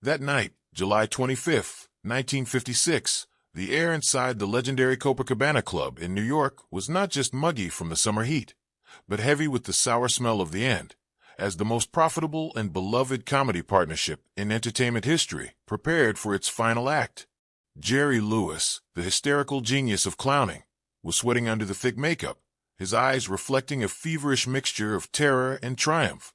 That night, July 25th, 1956, the air inside the legendary Copacabana Club in New York was not just muggy from the summer heat, but heavy with the sour smell of the end, as the most profitable and beloved comedy partnership in entertainment history prepared for its final act. Jerry Lewis, the hysterical genius of clowning, was sweating under the thick makeup, his eyes reflecting a feverish mixture of terror and triumph.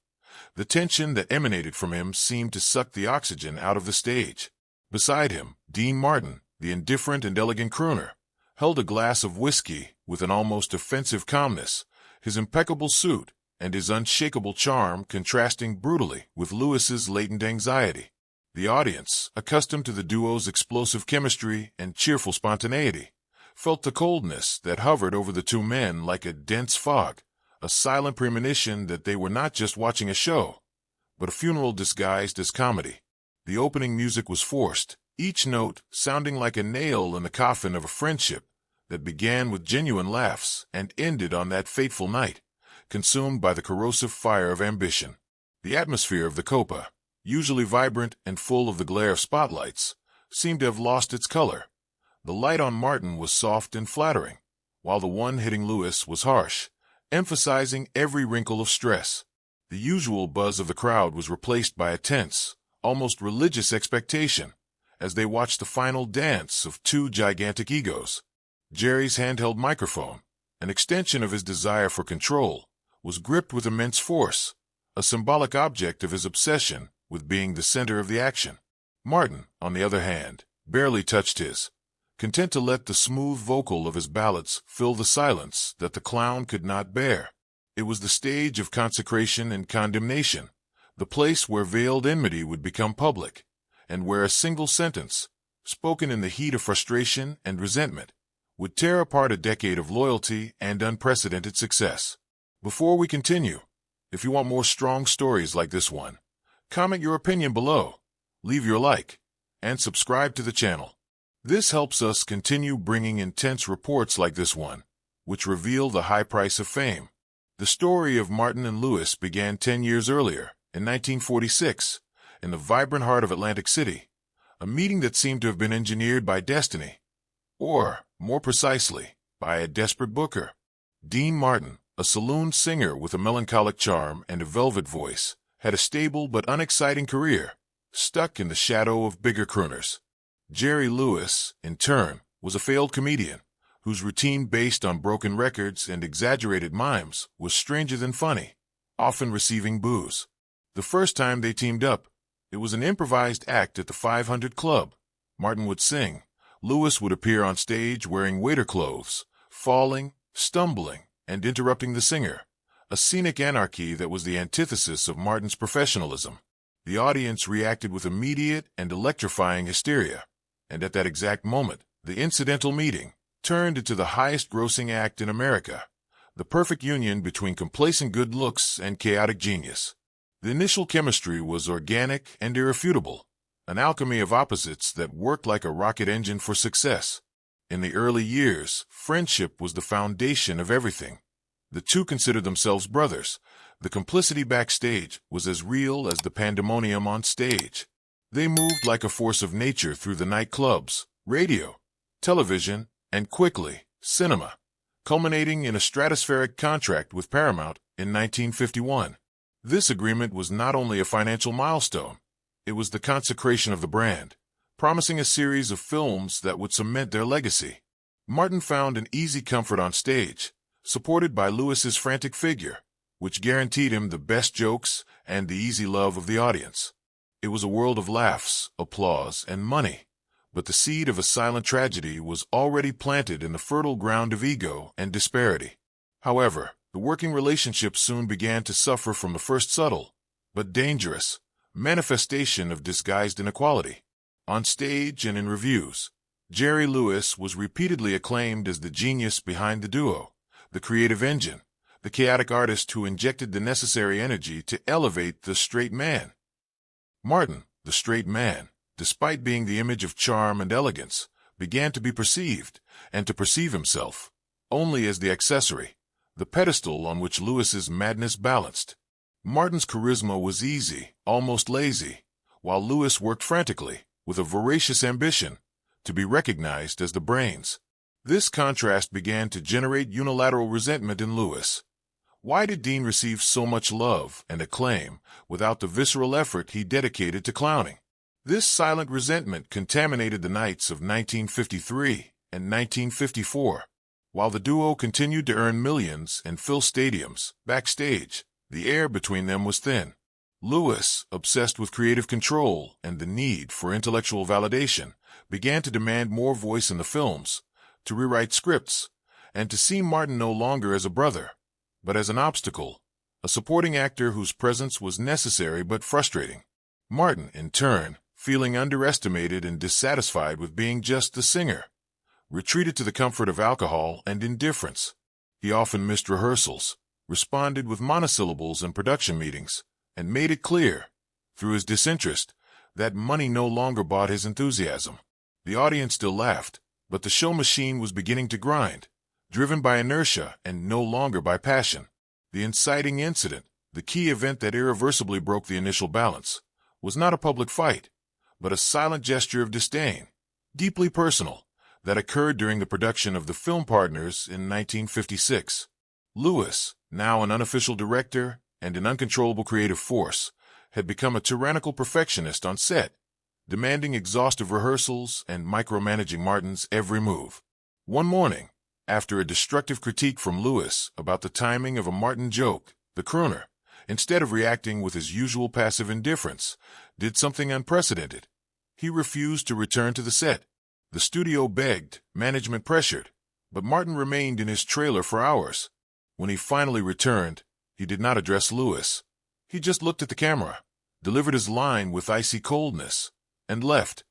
The tension that emanated from him seemed to suck the oxygen out of the stage. Beside him, Dean Martin, the indifferent and elegant crooner, held a glass of whiskey with an almost offensive calmness, his impeccable suit and his unshakable charm contrasting brutally with Lewis's latent anxiety. The audience, accustomed to the duo's explosive chemistry and cheerful spontaneity, felt the coldness that hovered over the two men like a dense fog, a silent premonition that they were not just watching a show, but a funeral disguised as comedy. The opening music was forced, each note sounding like a nail in the coffin of a friendship that began with genuine laughs and ended on that fateful night, consumed by the corrosive fire of ambition. The atmosphere of the Copa, usually vibrant and full of the glare of spotlights, seemed to have lost its color. The light on Martin was soft and flattering, while the one hitting Lewis was harsh, emphasizing every wrinkle of stress. The usual buzz of the crowd was replaced by a tense, almost religious expectation as they watched the final dance of two gigantic egos. Jerry's handheld microphone, an extension of his desire for control, was gripped with immense force, a symbolic object of his obsession with being the center of the action. Martin, on the other hand, barely touched his, content to let the smooth vocal of his ballads fill the silence that the clown could not bear. It was the stage of consecration and condemnation, the place where veiled enmity would become public, and where a single sentence, spoken in the heat of frustration and resentment, would tear apart a decade of loyalty and unprecedented success. Before we continue, if you want more strong stories like this one, comment your opinion below, leave your like, and subscribe to the channel. This helps us continue bringing intense reports like this one, which reveal the high price of fame. The story of Martin and Lewis began 10 years earlier, in 1946, in the vibrant heart of Atlantic City, a meeting that seemed to have been engineered by destiny, or, more precisely, by a desperate booker. Dean Martin, a saloon singer with a melancholic charm and a velvet voice, had a stable but unexciting career, stuck in the shadow of bigger crooners. Jerry Lewis, in turn, was a failed comedian, whose routine based on broken records and exaggerated mimes was stranger than funny, often receiving boos. The first time they teamed up, it was an improvised act at the 500 Club. Martin would sing. Lewis would appear on stage wearing waiter clothes, falling, stumbling, and interrupting the singer, a scenic anarchy that was the antithesis of Martin's professionalism. The audience reacted with immediate and electrifying hysteria, and at that exact moment, the incidental meeting turned into the highest-grossing act in America, the perfect union between complacent good looks and chaotic genius. The initial chemistry was organic and irrefutable, an alchemy of opposites that worked like a rocket engine for success. In the early years, friendship was the foundation of everything. The two considered themselves brothers. The complicity backstage was as real as the pandemonium on stage. They moved like a force of nature through the nightclubs, radio, television, and quickly, cinema, culminating in a stratospheric contract with Paramount in 1951. This agreement was not only a financial milestone, it was the consecration of the brand, promising a series of films that would cement their legacy. Martin found an easy comfort on stage, supported by Lewis's frantic figure, which guaranteed him the best jokes and the easy love of the audience. It was a world of laughs, applause, and money, but the seed of a silent tragedy was already planted in the fertile ground of ego and disparity. However, the working relationship soon began to suffer from the first subtle, but dangerous, manifestation of disguised inequality. On stage and in reviews, Jerry Lewis was repeatedly acclaimed as the genius behind the duo, the creative engine, the chaotic artist who injected the necessary energy to elevate the straight man. Martin, the straight man, despite being the image of charm and elegance, began to be perceived, and to perceive himself, only as the accessory, the pedestal on which Lewis's madness balanced. Martin's charisma was easy, almost lazy, while Lewis worked frantically, with a voracious ambition, to be recognized as the brains. This contrast began to generate unilateral resentment in Lewis. Why did Dean receive so much love and acclaim without the visceral effort he dedicated to clowning? This silent resentment contaminated the nights of 1953 and 1954. While the duo continued to earn millions and fill stadiums, backstage, the air between them was thin. Lewis, obsessed with creative control and the need for intellectual validation, began to demand more voice in the films, to rewrite scripts, and to see Martin no longer as a brother, but as an obstacle, a supporting actor whose presence was necessary but frustrating. Martin, in turn, feeling underestimated and dissatisfied with being just the singer, retreated to the comfort of alcohol and indifference. He often missed rehearsals, responded with monosyllables in production meetings, and made it clear, through his disinterest, that money no longer bought his enthusiasm. The audience still laughed, but the show machine was beginning to grind, driven by inertia and no longer by passion. The inciting incident, the key event that irreversibly broke the initial balance, was not a public fight, but a silent gesture of disdain, deeply personal, that occurred during the production of The Film Partners in 1956. Lewis, now an unofficial director and an uncontrollable creative force, had become a tyrannical perfectionist on set, demanding exhaustive rehearsals and micromanaging Martin's every move. One morning, after a destructive critique from Lewis about the timing of a Martin joke, the crooner, instead of reacting with his usual passive indifference, did something unprecedented. He refused to return to the set. The studio begged, management pressured, but Martin remained in his trailer for hours. When he finally returned, he did not address Lewis. He just looked at the camera, delivered his line with icy coldness, and left,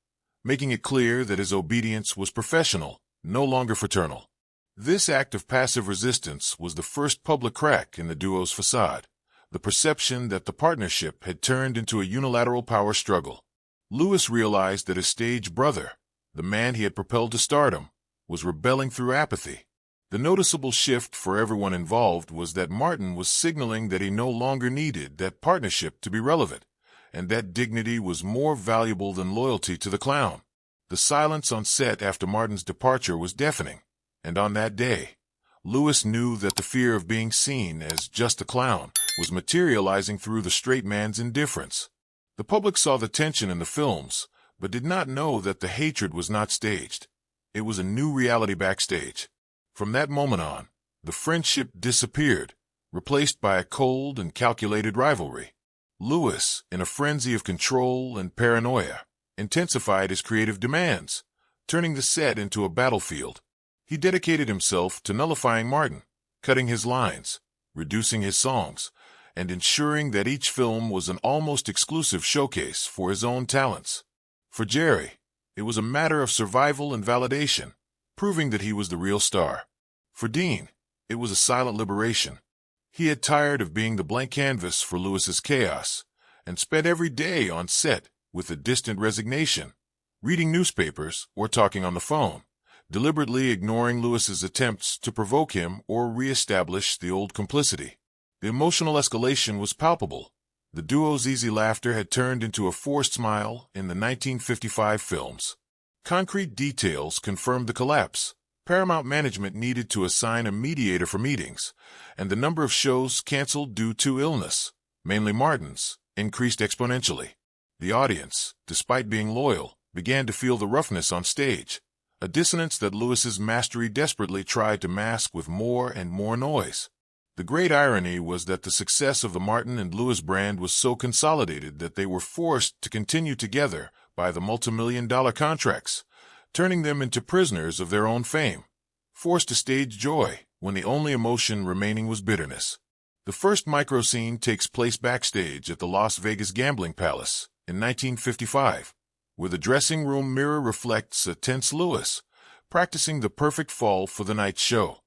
making it clear that his obedience was professional, no longer fraternal. This act of passive resistance was the first public crack in the duo's facade, the perception that the partnership had turned into a unilateral power struggle. Lewis realized that his stage brother, the man he had propelled to stardom, was rebelling through apathy. The noticeable shift for everyone involved was that Martin was signaling that he no longer needed that partnership to be relevant, and that dignity was more valuable than loyalty to the clown. The silence on set after Martin's departure was deafening, and on that day, Lewis knew that the fear of being seen as just a clown was materializing through the straight man's indifference. The public saw the tension in the films, but did not know that the hatred was not staged. It was a new reality backstage. From that moment on, the friendship disappeared, replaced by a cold and calculated rivalry. Lewis, in a frenzy of control and paranoia, intensified his creative demands, turning the set into a battlefield. He dedicated himself to nullifying Martin, cutting his lines, reducing his songs, and ensuring that each film was an almost exclusive showcase for his own talents. For Jerry, it was a matter of survival and validation, proving that he was the real star. For Dean, it was a silent liberation. He had tired of being the blank canvas for Lewis's chaos, and spent every day on set with a distant resignation, reading newspapers or talking on the phone, deliberately ignoring Lewis's attempts to provoke him or re-establish the old complicity. The emotional escalation was palpable. The duo's easy laughter had turned into a forced smile in the 1955 films. Concrete details confirmed the collapse. Paramount management needed to assign a mediator for meetings, and the number of shows canceled due to illness, mainly Martin's, increased exponentially. The audience, despite being loyal, began to feel the roughness on stage, a dissonance that Lewis's mastery desperately tried to mask with more and more noise. The great irony was that the success of the Martin and Lewis brand was so consolidated that they were forced to continue together by the multimillion-dollar contracts, turning them into prisoners of their own fame, forced to stage joy when the only emotion remaining was bitterness. The first micro scene takes place backstage at the Las Vegas Gambling Palace in 1955, where the dressing room mirror reflects a tense Lewis, practicing the perfect fall for the night's show.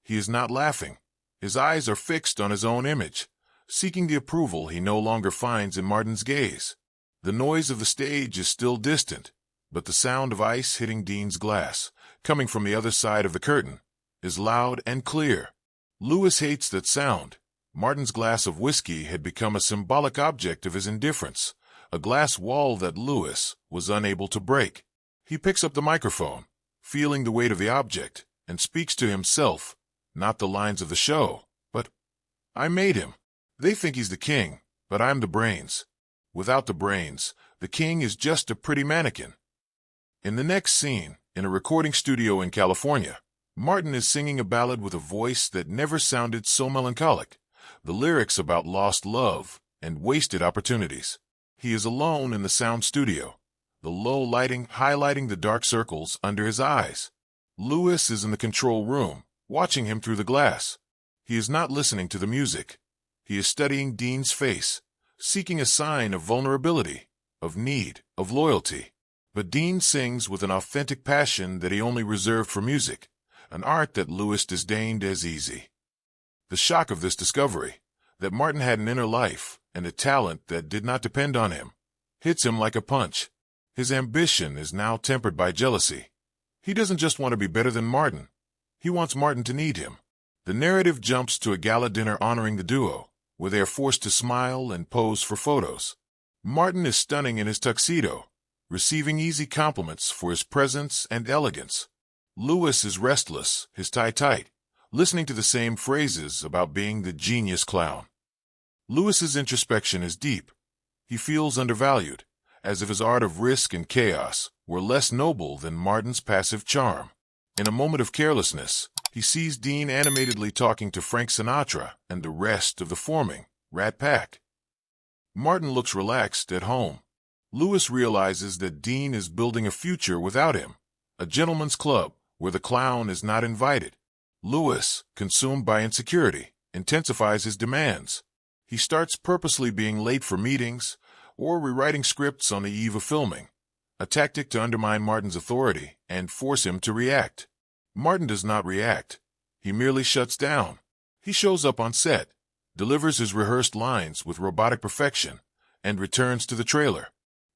He is not laughing. His eyes are fixed on his own image, seeking the approval he no longer finds in Martin's gaze. The noise of the stage is still distant, but the sound of ice hitting Dean's glass, coming from the other side of the curtain, is loud and clear. Lewis hates that sound. Martin's glass of whiskey had become a symbolic object of his indifference, a glass wall that Lewis was unable to break. He picks up the microphone, feeling the weight of the object, and speaks to himself, not the lines of the show, but, "I made him. They think he's the king, but I'm the brains. Without the brains, the king is just a pretty mannequin." In the next scene, in a recording studio in California, Martin is singing a ballad with a voice that never sounded so melancholic, the lyrics about lost love and wasted opportunities. He is alone in the sound studio, the low lighting highlighting the dark circles under his eyes. Lewis is in the control room, watching him through the glass. He is not listening to the music. He is studying Dean's face, seeking a sign of vulnerability, of need, of loyalty. But Dean sings with an authentic passion that he only reserved for music, an art that Lewis disdained as easy. The shock of this discovery, that Martin had an inner life and a talent that did not depend on him, hits him like a punch. His ambition is now tempered by jealousy. He doesn't just want to be better than Martin. He wants Martin to need him. The narrative jumps to a gala dinner honoring the duo, where they are forced to smile and pose for photos. Martin is stunning in his tuxedo, receiving easy compliments for his presence and elegance. Lewis is restless, his tie tight, listening to the same phrases about being the genius clown. Lewis's introspection is deep. He feels undervalued, as if his art of risk and chaos were less noble than Martin's passive charm. In a moment of carelessness, he sees Dean animatedly talking to Frank Sinatra and the rest of the forming Rat Pack. Martin looks relaxed at home. Lewis realizes that Dean is building a future without him, a gentleman's club where the clown is not invited. Lewis, consumed by insecurity, intensifies his demands. He starts purposely being late for meetings or rewriting scripts on the eve of filming, a tactic to undermine Martin's authority and force him to react. Martin does not react. He merely shuts down. He shows up on set, delivers his rehearsed lines with robotic perfection, and returns to the trailer.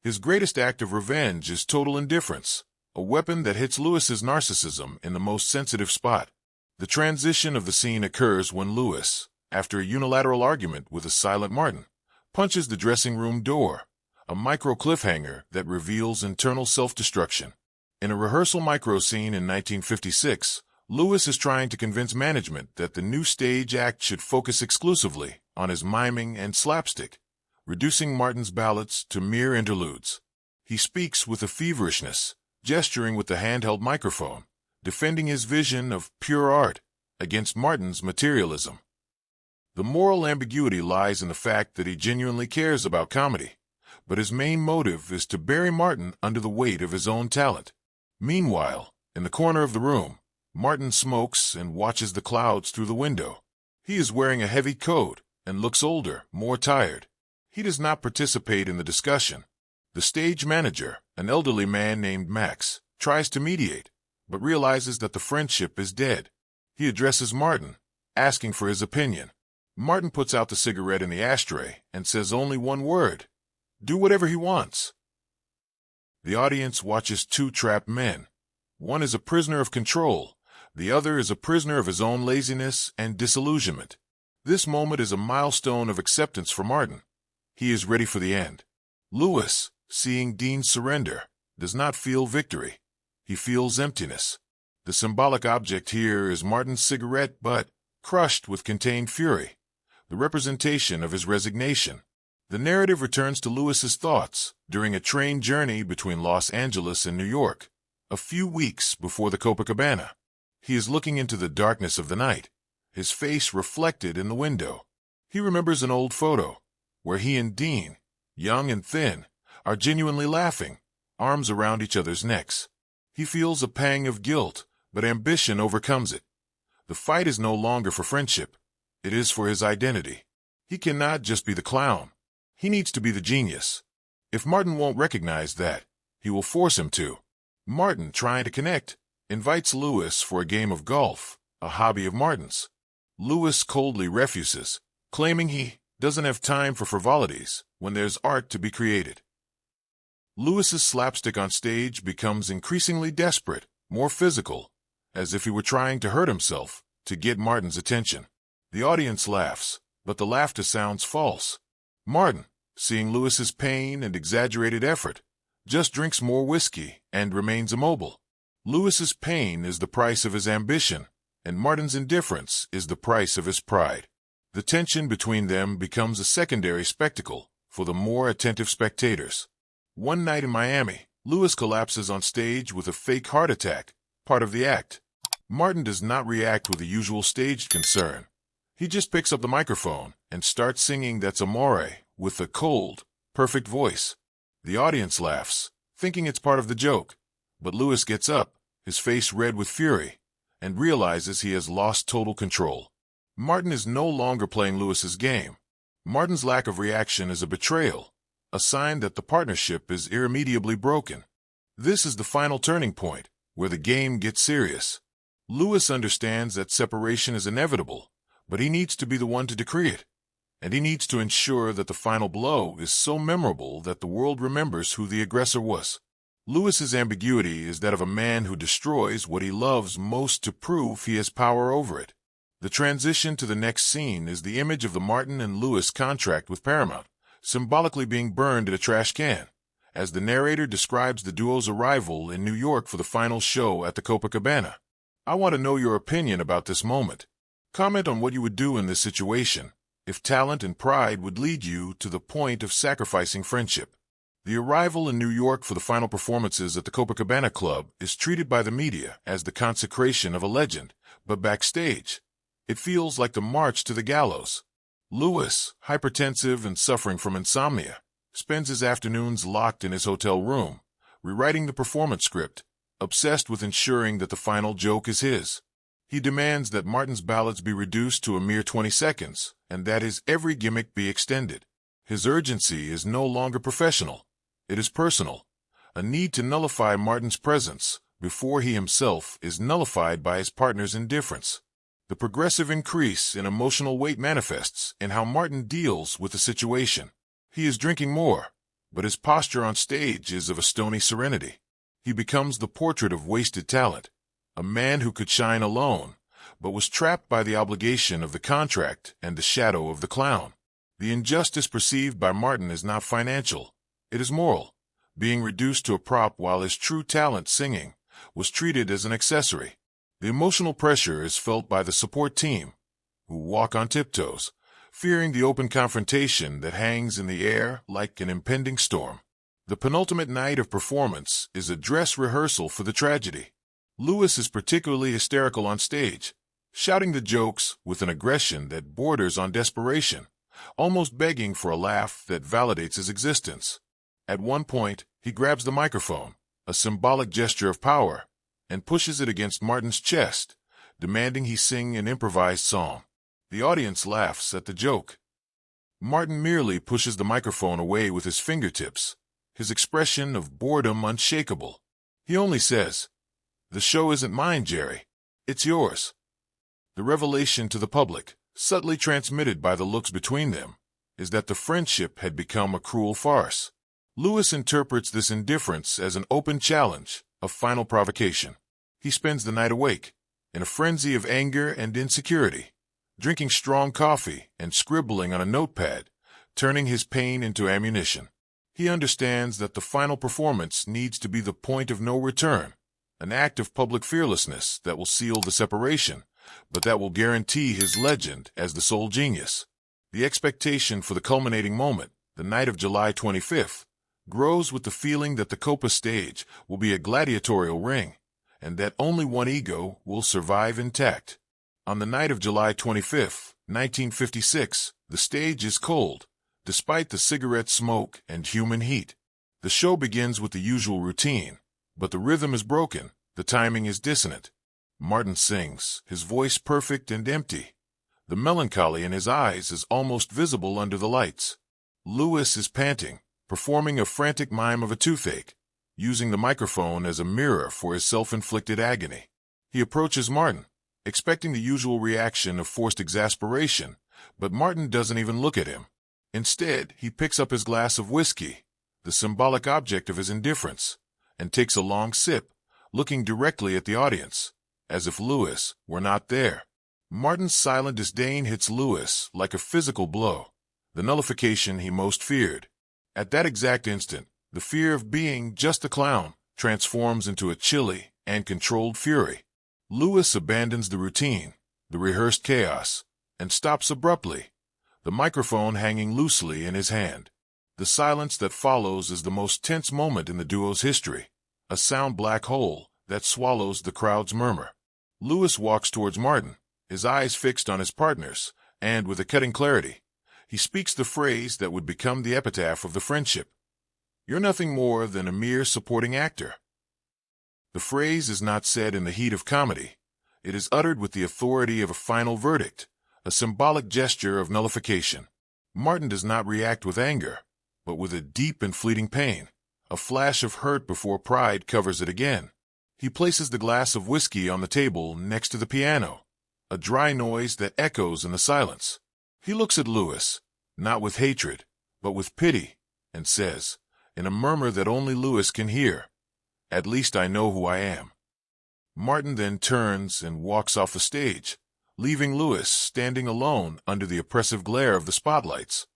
His greatest act of revenge is total indifference, a weapon that hits Lewis's narcissism in the most sensitive spot. The transition of the scene occurs when Lewis, after a unilateral argument with a silent Martin, punches the dressing room door, a micro cliffhanger that reveals internal self-destruction. In a rehearsal micro scene in 1956, Lewis is trying to convince management that the new stage act should focus exclusively on his miming and slapstick, reducing Martin's ballads to mere interludes. He speaks with a feverishness, gesturing with the handheld microphone, defending his vision of pure art against Martin's materialism. The moral ambiguity lies in the fact that he genuinely cares about comedy, but his main motive is to bury Martin under the weight of his own talent. Meanwhile, in the corner of the room, Martin smokes and watches the clouds through the window. He is wearing a heavy coat and looks older, more tired. He does not participate in the discussion. The stage manager, an elderly man named Max, tries to mediate, but realizes that the friendship is dead. He addresses Martin, asking for his opinion. Martin puts out the cigarette in the ashtray and says only one word: "Do whatever he wants." The audience watches two trapped men. One is a prisoner of control. The other is a prisoner of his own laziness and disillusionment. This moment is a milestone of acceptance for Martin. He is ready for the end. Lewis, seeing Dean surrender, does not feel victory. He feels emptiness. The symbolic object here is Martin's cigarette, but crushed with contained fury, the representation of his resignation. The narrative returns to Lewis's thoughts during a train journey between Los Angeles and New York, a few weeks before the Copacabana. He is looking into the darkness of the night, his face reflected in the window. He remembers an old photo where he and Dean, young and thin, are genuinely laughing, arms around each other's necks. He feels a pang of guilt, but ambition overcomes it. The fight is no longer for friendship. It is for his identity. He cannot just be the clown. He needs to be the genius. If Martin won't recognize that, he will force him to. Martin, trying to connect, invites Lewis for a game of golf, a hobby of Martin's. Lewis coldly refuses, claiming he doesn't have time for frivolities when there's art to be created. Lewis's slapstick on stage becomes increasingly desperate, more physical, as if he were trying to hurt himself to get Martin's attention. The audience laughs, but the laughter sounds false. Martin, seeing Lewis's pain and exaggerated effort, just drinks more whiskey and remains immobile. Lewis's pain is the price of his ambition, and Martin's indifference is the price of his pride. The tension between them becomes a secondary spectacle for the more attentive spectators. One night in Miami, Lewis collapses on stage with a fake heart attack, part of the act. Martin does not react with the usual staged concern. He just picks up the microphone and starts singing That's Amore with a cold, perfect voice. The audience laughs, thinking it's part of the joke, but Lewis gets up, his face red with fury, and realizes he has lost total control. Martin is no longer playing Lewis's game. Martin's lack of reaction is a betrayal, a sign that the partnership is irremediably broken. This is the final turning point, where the game gets serious. Lewis understands that separation is inevitable, but he needs to be the one to decree it. And he needs to ensure that the final blow is so memorable that the world remembers who the aggressor was. Lewis's ambiguity is that of a man who destroys what he loves most to prove he has power over it. The transition to the next scene is the image of the Martin and Lewis contract with Paramount, symbolically being burned in a trash can, as the narrator describes the duo's arrival in New York for the final show at the Copacabana. I want to know your opinion about this moment. Comment on what you would do in this situation, if talent and pride would lead you to the point of sacrificing friendship. The arrival in New York for the final performances at the Copacabana Club is treated by the media as the consecration of a legend, but backstage, it feels like the march to the gallows. Lewis, hypertensive and suffering from insomnia, spends his afternoons locked in his hotel room, rewriting the performance script, obsessed with ensuring that the final joke is his. He demands that Martin's ballads be reduced to a mere 20 seconds, and that his every gimmick be extended. His urgency is no longer professional. It is personal, a need to nullify Martin's presence before he himself is nullified by his partner's indifference. The progressive increase in emotional weight manifests in how Martin deals with the situation. He is drinking more, but his posture on stage is of a stony serenity. He becomes the portrait of wasted talent, a man who could shine alone, but was trapped by the obligation of the contract and the shadow of the clown. The injustice perceived by Martin is not financial, it is moral. Being reduced to a prop while his true talent, singing, was treated as an accessory. The emotional pressure is felt by the support team, who walk on tiptoes, fearing the open confrontation that hangs in the air like an impending storm. The penultimate night of performance is a dress rehearsal for the tragedy. Lewis is particularly hysterical on stage, shouting the jokes with an aggression that borders on desperation, almost begging for a laugh that validates his existence. At one point, he grabs the microphone, a symbolic gesture of power, and pushes it against Martin's chest, demanding he sing an improvised song. The audience laughs at the joke. Martin merely pushes the microphone away with his fingertips, his expression of boredom unshakable. He only says, "The show isn't mine, Jerry. It's yours." The revelation to the public, subtly transmitted by the looks between them, is that the friendship had become a cruel farce. Lewis interprets this indifference as an open challenge, a final provocation. He spends the night awake, in a frenzy of anger and insecurity, drinking strong coffee and scribbling on a notepad, turning his pain into ammunition. He understands that the final performance needs to be the point of no return, an act of public fearlessness that will seal the separation, but that will guarantee his legend as the sole genius. The expectation for the culminating moment, the night of July 25th, grows with the feeling that the Copa stage will be a gladiatorial ring, and that only one ego will survive intact. On the night of July 25th, 1956, the stage is cold, despite the cigarette smoke and human heat. The show begins with the usual routine, but the rhythm is broken, the timing is dissonant. Martin sings, his voice perfect and empty. The melancholy in his eyes is almost visible under the lights. Lewis is panting, performing a frantic mime of a toothache, using the microphone as a mirror for his self-inflicted agony. He approaches Martin, expecting the usual reaction of forced exasperation, but Martin doesn't even look at him. Instead, he picks up his glass of whiskey, the symbolic object of his indifference, and takes a long sip, looking directly at the audience, as if Lewis were not there. Martin's silent disdain hits Lewis like a physical blow, the nullification he most feared. At that exact instant, the fear of being just a clown transforms into a chilly and controlled fury. Lewis abandons the routine, the rehearsed chaos, and stops abruptly, the microphone hanging loosely in his hand. The silence that follows is the most tense moment in the duo's history, a sound black hole that swallows the crowd's murmur. Lewis walks towards Martin, his eyes fixed on his partner's, and with a cutting clarity, he speaks the phrase that would become the epitaph of the friendship. "You're nothing more than a mere supporting actor." The phrase is not said in the heat of comedy. It is uttered with the authority of a final verdict, a symbolic gesture of nullification. Martin does not react with anger, but with a deep and fleeting pain, a flash of hurt before pride covers it again. He places the glass of whiskey on the table next to the piano, a dry noise that echoes in the silence. He looks at Lewis, not with hatred, but with pity, and says, in a murmur that only Lewis can hear, "At least I know who I am." Martin then turns and walks off the stage, leaving Lewis standing alone under the oppressive glare of the spotlights,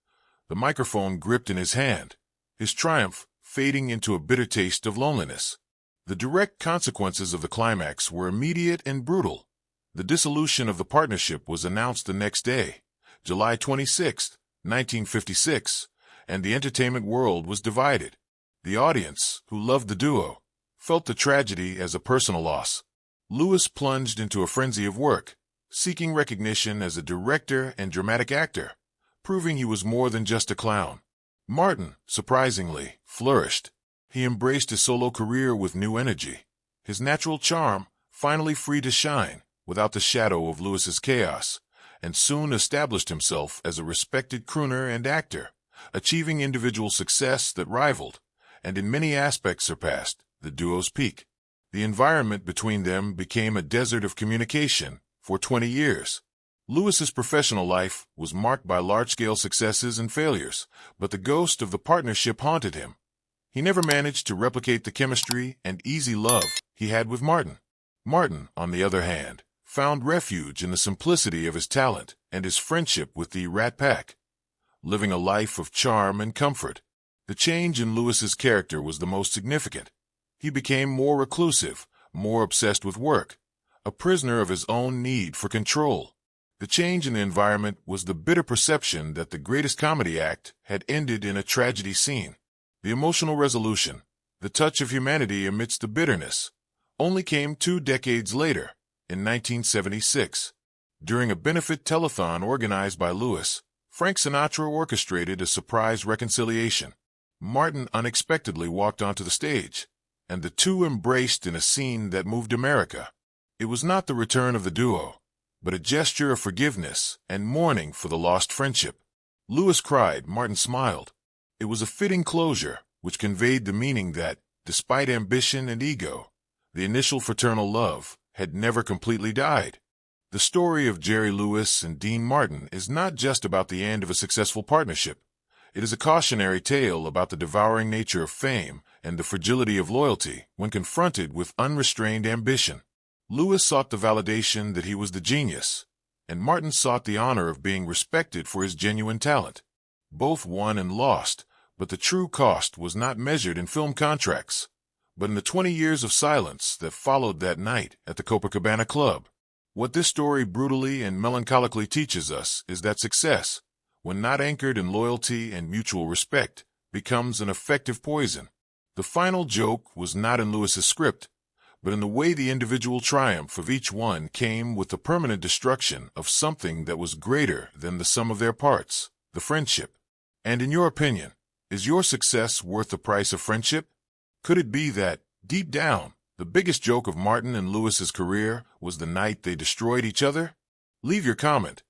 the microphone gripped in his hand, his triumph fading into a bitter taste of loneliness. The direct consequences of the climax were immediate and brutal. The dissolution of the partnership was announced the next day, July 26, 1956, and the entertainment world was divided. The audience, who loved the duo, felt the tragedy as a personal loss. Lewis plunged into a frenzy of work, seeking recognition as a director and dramatic actor, proving he was more than just a clown. Martin, surprisingly, flourished. He embraced his solo career with new energy, his natural charm finally free to shine without the shadow of Lewis's chaos, and soon established himself as a respected crooner and actor, achieving individual success that rivaled, and in many aspects surpassed, the duo's peak. The environment between them became a desert of communication for 20 years. Lewis's professional life was marked by large-scale successes and failures, but the ghost of the partnership haunted him. He never managed to replicate the chemistry and easy love he had with Martin. Martin, on the other hand, found refuge in the simplicity of his talent and his friendship with the Rat Pack, living a life of charm and comfort. The change in Lewis's character was the most significant. He became more reclusive, more obsessed with work, a prisoner of his own need for control. The change in the environment was the bitter perception that the greatest comedy act had ended in a tragedy scene. The emotional resolution, the touch of humanity amidst the bitterness, only came 2 decades later, in 1976. During a benefit telethon organized by Lewis, Frank Sinatra orchestrated a surprise reconciliation. Martin unexpectedly walked onto the stage, and the two embraced in a scene that moved America. It was not the return of the duo, but a gesture of forgiveness and mourning for the lost friendship. Lewis cried, Martin smiled. It was a fitting closure, which conveyed the meaning that, despite ambition and ego, the initial fraternal love had never completely died. The story of Jerry Lewis and Dean Martin is not just about the end of a successful partnership. It is a cautionary tale about the devouring nature of fame and the fragility of loyalty when confronted with unrestrained ambition. Lewis sought the validation that he was the genius, and Martin sought the honor of being respected for his genuine talent. Both won and lost, but the true cost was not measured in film contracts, but in the 20 years of silence that followed that night at the Copacabana Club. What this story brutally and melancholically teaches us is that success, when not anchored in loyalty and mutual respect, becomes an effective poison. The final joke was not in Lewis's script, but in the way the individual triumph of each one came with the permanent destruction of something that was greater than the sum of their parts, the friendship. And in your opinion, is your success worth the price of friendship? Could it be that, deep down, the biggest joke of Martin and Lewis's career was the night they destroyed each other? Leave your comment